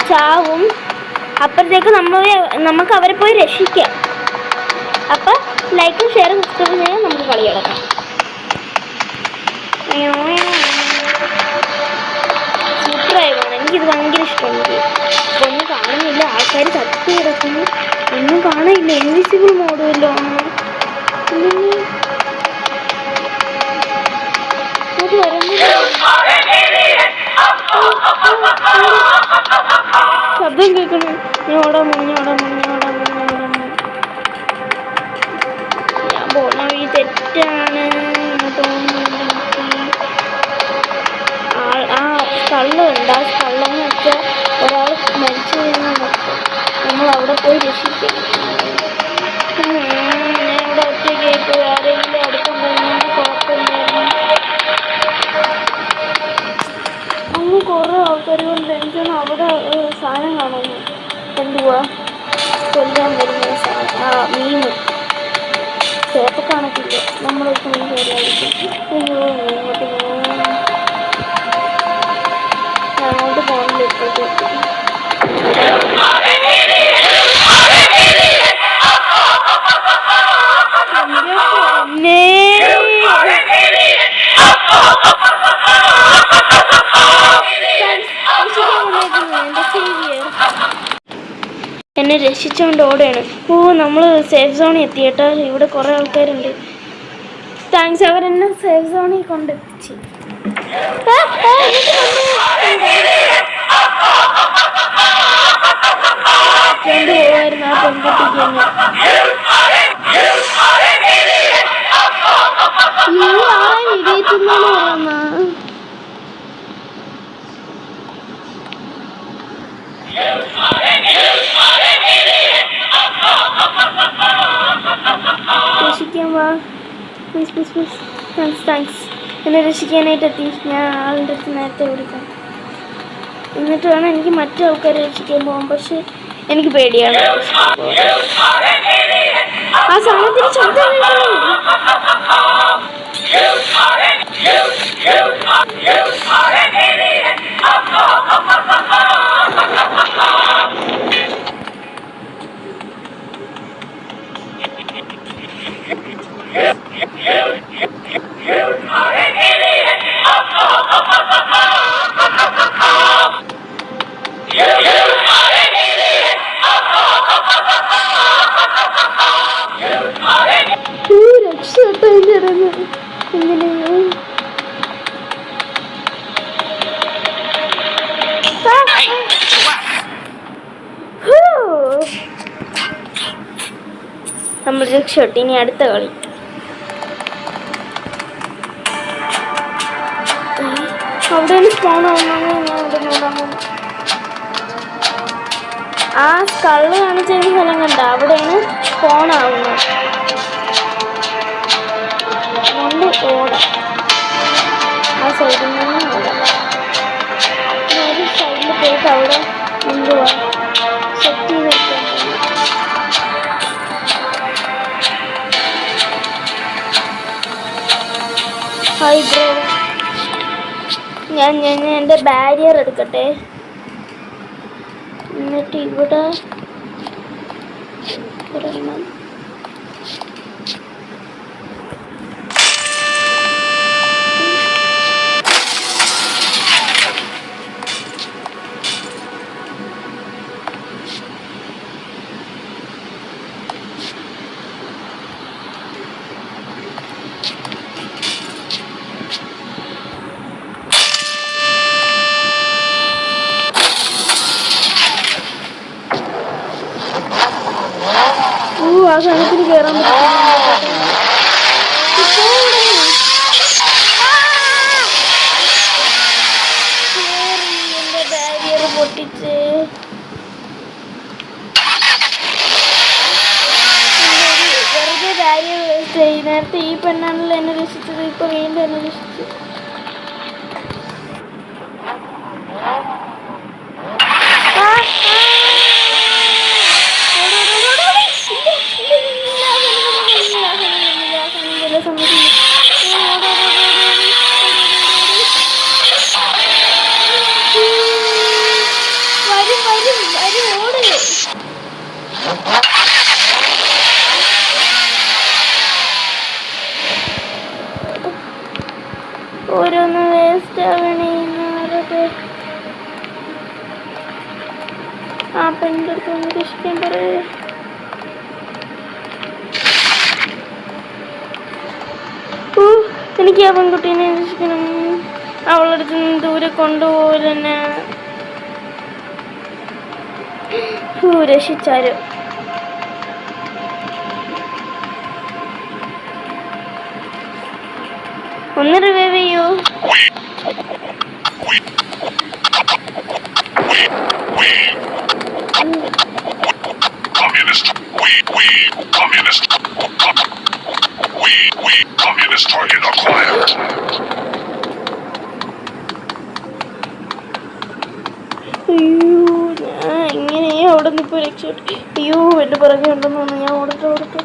ചാവും. അപ്പോഴത്തേക്ക് നമുക്ക് അവരെ പോയി രക്ഷിക്കാം. അപ്പം ലൈക്കും ഷെയറും സബ്സ്ക്രൈബ് ചെയ്യാൻ നമുക്ക് കളി കിടക്കാം. സൂപ്പറായി പോകണം. എനിക്കിത് ഭയങ്കര ഇഷ്ടമുണ്ട്. ഒന്നും കാണുന്നില്ല, ആൾക്കാർ ചത്തി കിടക്കുന്നു, ഒന്നും കാണില്ല. ഇൻവിസിബിൾ മോഡുമല്ലോ അത് വരുന്നത് ശബ്ദം കേൾക്കണം. ഞാൻ പോണ വഴി തെറ്റാണ് തോന്നുന്നു. ആ കള്ളുണ്ട്. ആ കള്ളെന്ന് വെച്ചാൽ ഒരാൾ മരിച്ചു കഴിഞ്ഞാൽ നമ്മൾ അവിടെ പോയി രക്ഷിക്കും. ഞാൻ ഇവിടെ ഒറ്റയ്ക്ക് ആരെങ്കിലും അടുത്തുണ്ടെങ്കിൽ കുഴപ്പമില്ലായിരുന്നു. അങ്ങ് കുറേ ആൾക്കാർ കൊണ്ട് എനിക്കാണ് അവിടെ സാധനം കാണുന്നു. എന്തുവാ കൊല്ലാൻ വരുന്ന സാധനം? മീന് ചിലപ്പോൾ കാണത്തില്ല. നമ്മളൊക്കെ മീൻ കയറിയായിരിക്കും. അയ്യോ ഇങ്ങോട്ട് അങ്ങോട്ട് പോകണില്ല ഇപ്പോഴത്തേക്ക്. എന്നെ രക്ഷിച്ചുകൊണ്ട് ഓടുകയാണ്. നമ്മൾ സേഫ് സോണിൽ എത്തി കേട്ടോ. ഇവിടെ കുറേ ആൾക്കാരുണ്ട്. താങ്ക്സ്, അവരെന്നെ സേഫ് സോണിൽ കൊണ്ടെത്തിച്ച്. പോവായിരുന്നു ആ പെൺകുട്ടിക്ക് തന്നെ. വിജയിച്ചെന്നാണ് പറയുന്ന. രക്ഷിക്കാൻ വാ പ്ലീസ് പ്ലീസ് പ്ലീസ്. താങ്ക്സ് എന്നെ രക്ഷിക്കാനായിട്ട് എത്തി. ഞാൻ ആളുടെ അടുത്ത് നേരത്തെ വിളിക്കാം. എന്നിട്ട് വേണം എനിക്ക് മറ്റു ആൾക്കാരെ രക്ഷിക്കാൻ പോകാം. പക്ഷെ എനിക്ക് പേടിയാണ്. ആ സമയത്തിന് ശബ്ദം രക്ഷട്ടോ ഇറങ്ങി എങ്ങനെയോ. നമ്മൾ രക്ഷപ്പെട്ടു. ഇനി അടുത്ത കളി. അവിടെയാണ് സ്പോൺ ആവുന്നത്. ഞാൻ അവിടെ നോക്കാൻ പോകുന്നു. ആ കള്ള് കാണിച്ച സ്ഥലം കണ്ട അവിടെയാണ് സ്പോൺ ആവുന്നത്. അതുകൊണ്ട് ഓടാം. ആ സൈഡിൽ നിന്ന് ഓടാം. ഒരു സൈഡിൽ പോയിട്ട് അവിടെ എന്തുവാ സെറ്റ് ചെയ്ത് വെക്കാൻ. Hi bro. ഞാൻ എൻ്റെ ബാരിയർ എടുക്കട്ടെ. എന്നിട്ട് ഇവിടെ ഒരെണ്ണം ആ സാധനത്തിന് കയറാൻ പറ്റും. എൻ്റെ ബാരിയർ പൊട്ടിച്ച് വെറുതെ ബാരിയർ വേസ്റ്റ് ആയി. നേരത്തെ ഈ പെണ്ണാണല്ലോ എന്നെ രക്ഷിച്ചത്. ഇപ്പൊ വീണ്ടും എന്നെ രക്ഷിച്ചു. വരും ഓരോന്ന് വേസ്റ്റ് ആവണേന്നത്. ആ പെണ്ണിൻ്റെ അടുത്ത് ഒന്ന് രക്ഷിക്കാൻ പറയേ. എനിക്ക് ആ പെൺകുട്ടീനെ രക്ഷിക്കണം. അവളടുത്ത് നിന്ന് ദൂരെ കൊണ്ടുപോലെന്നെ. രക്ഷിച്ചാരും. ഒന്ന് റിവൈവ് ചെയ്യൂ. അയ്യോ, ഞാൻ എങ്ങനെയാ അവിടെ നിന്ന് ഇപ്പോൾ രക്ഷപ്പെട്ടു. അയ്യോ, എൻ്റെ പുറകെ ഉണ്ടെന്ന് തോന്നുന്നു. ഞാൻ ഓടിച്ചോടിച്ചു.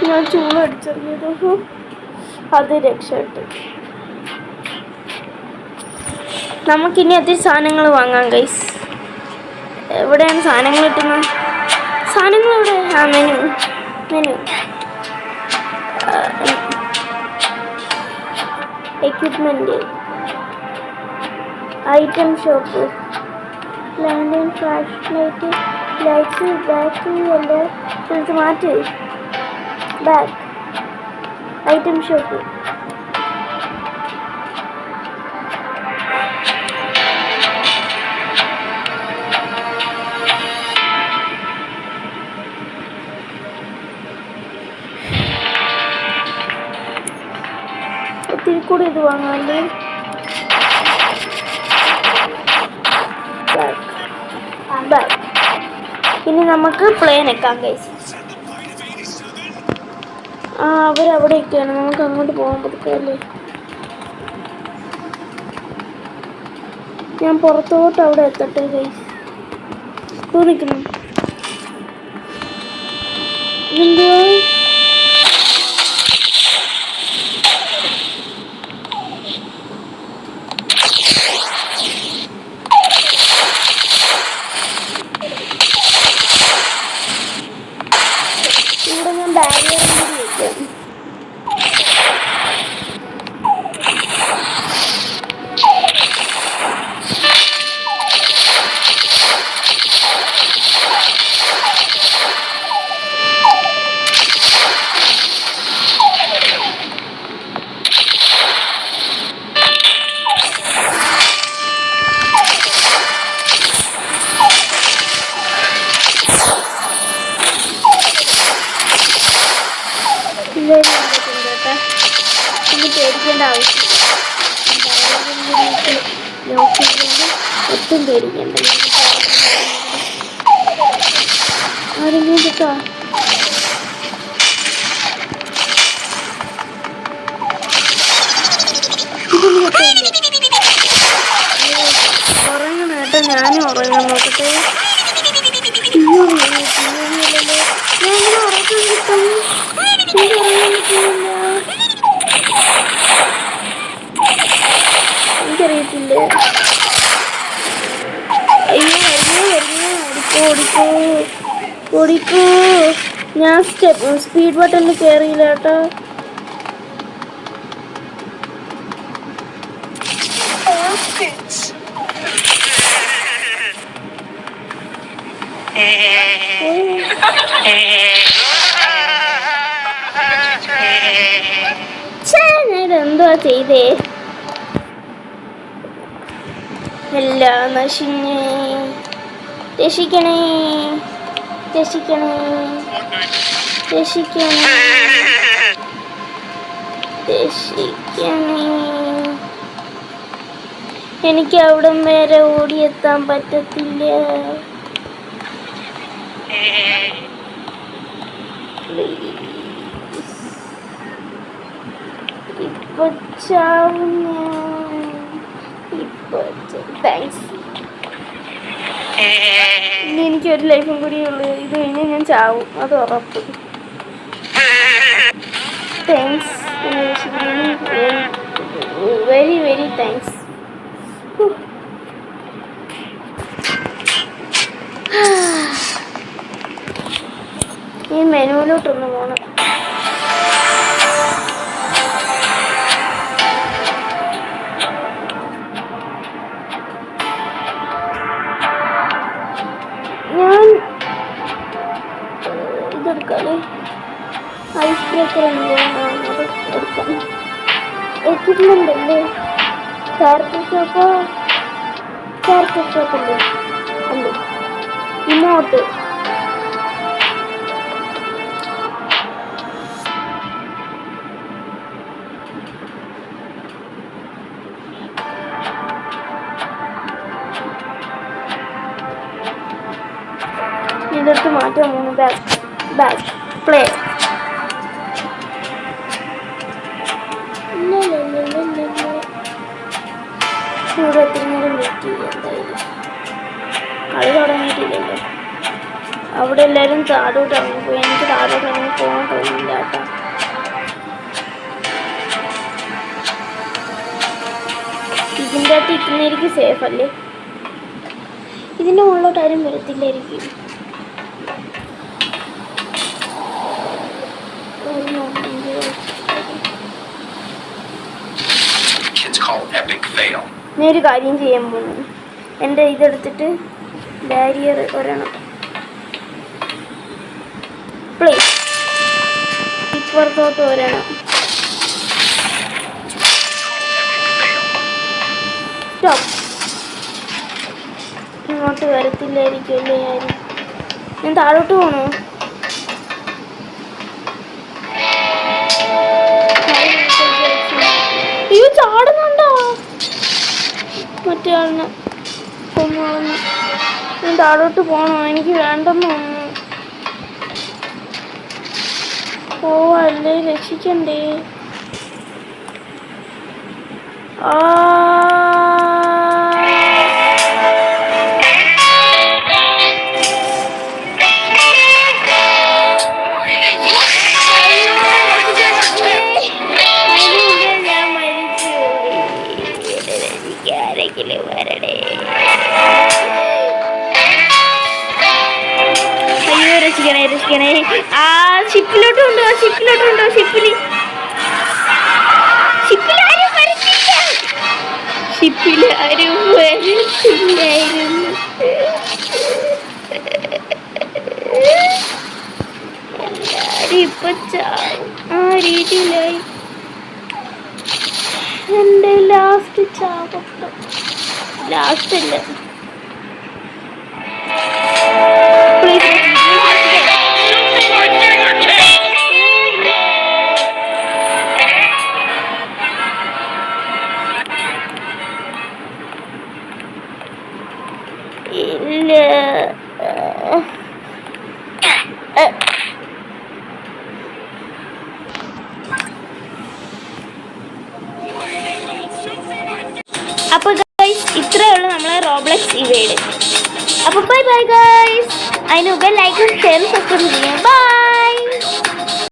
ഞാൻ ചൂടടിച്ചെറിഞ്ഞതോ അത് രക്ഷപ്പെട്ടു. നമുക്കിനി ഒത്തിരി സാധനങ്ങൾ വാങ്ങാം ഗൈസ്. എവിടെയാണ് സാധനങ്ങൾ കിട്ടുന്നത്? സാധനങ്ങൾ എവിടെ? ആ മെനു എക്വിപ്മെൻറ്റ്, ഐറ്റം ഷോപ്പ്, ലാൻഡൻ, ഫ്ലാഷ് ലൈറ്റ്, ലൈറ്റ്സ്, ബാറ്ററി എല്ലാം എടുത്ത് മാറ്റി. Back item shop. ഒത്തിരി കൂടി ഇത് വാങ്ങാണ്ട്. ബാക്ക്. ഇനി നമുക്ക് പ്ലെയിൻ വെക്കാം ഗൈസ്. അവരവിടെയൊക്കെയാണ്. നമുക്ക് അങ്ങോട്ട് പോകാൻ പറ്റത്തില്ലേ? ഞാൻ പുറത്തോട്ട് അവിടെ എത്തട്ടെ ഗൈസ്. നിൽക്കണം. എന്തുവാ? ഇവിടെ ഞാൻ ബാരിയർ കൂടി വെക്കാം. ഒന്നും പേടിക്കേണ്ട ആവശ്യം. ഒട്ടും പേടിക്കേണ്ട. ആരെങ്കിലും കിട്ടോ? ഉറങ്ങണ കേട്ടോ. ഞാനും ഉറങ്ങാൻ നോക്കട്ടെ. ഞാൻ ഉറക്കം കിട്ടും. എനിക്കറിയത്തില്ല. ഓടിക്കോ. ഞാൻ സ്പീഡ് ബട്ടണിൽ കയറിയില്ല കേട്ടോ. ഞാനിതെന്തുവാ ചെയ്തേ? എല്ലാം നശിഞ്ഞേ. രക്ഷിക്കണേ. രക്ഷിക്കണേ, രക്ഷിക്കണേ, രക്ഷിക്കണേ. എനിക്ക് അവിടം വരെ ഓടിയെത്താൻ പറ്റത്തില്ല. ഇപ്പൊ ചാവും ഞാൻ. ഇപ്പൊ താങ്ക്സ്. ഇനി എനിക്കൊരു ലൈഫും കൂടി ഉള്ളു. ഇത് കഴിഞ്ഞ് ഞാൻ ചാവും, അത് ഉറപ്പ്. Thanks, very very thanks. ഈ മെനുവിലോട്ടൊന്ന് പോണം. ഞാൻ ഇതെടുക്കാല്ലേ, ഐസ് ബ്രേക്കർ അത് എടുക്കാം. എക്യുപ്മെൻ്റ് അല്ലേ, ക്യാരക്ടർ ഷോപ്പല്ലേ അല്ലേ, ഇമോട്ട്. ഇതെടുത്ത് മാറ്റാൻ പോകുന്നു. Back play. ഇവിടെ എത്ര നേരം വെയിറ്റ് ചെയ്യും. എന്തായാലും കളി തുടങ്ങിയിട്ടില്ലല്ലോ. അവിടെ എല്ലാവരും താഴോട്ട് ഇറങ്ങിപ്പോയി. എനിക്ക് താഴോട്ട് ഇറങ്ങി പോകാൻ തോന്നില്ല കേട്ടോ. ഇതിൻ്റെ അകത്ത് ഇട്ടുന്നതായിരിക്കും സേഫ് അല്ലേ? ഇതിൻ്റെ മുകളിലോട്ട് ആരും വരത്തില്ലായിരിക്കും. ഞാനൊരു കാര്യം ചെയ്യാൻ പോകുന്നു. എൻ്റെ ഇതെടുത്തിട്ട് ബാരിയർ ഒരെണ്ണം പ്ലീസ് ഇപ്പുറത്തോട്ട് ഒരെണ്ണം. സ്റ്റോപ്പ്. ഇങ്ങോട്ട് വരത്തില്ലായിരിക്കും അല്ലേ? ഞാൻ താഴോട്ട് പോകണോ? അയ്യോ, ചാടുന്നുണ്ടോ മറ്റേ ആളിന് കൊന്നു. ഞാൻ താഴോട്ട് പോകണോ? എനിക്ക് വേണ്ടെന്ന് തോന്നുന്നു. പോവല്ലേ, രക്ഷിക്കണ്ടേ? അയ്യോ, രക്ഷിക്കണേ, രക്ഷിക്കണേ. ഷിപ്പിലോട്ടുണ്ടോ? ഷിപ്പിലോട്ടുണ്ടോ? ഷിപ്പിലാരും വരത്തില്ല. ഷിപ്പിലാരും വരത്തില്ലായിരുന്നു. എല്ലാരും ഇപ്പൊ ചാവും. ആ രീതിയിലായി എൻ്റെ ലാസ്റ്റ് ചാവപ്പം. ലാസ്റ്റ് അല്ല, ഇല്ല. അപ്പോൾ ഗൈസ്, ഇത്രയേ ഉള്ളൂ നമ്മളെ റോബ്ലക്സ് ഇവയുടെ. അപ്പോൾ ബൈ ബൈ ഗൈസ്. അതിന് മുമ്പ് ലൈക്കും ഷെയറും സബ്സ്ക്രൈബ് ചെയ്യാം. ബൈ.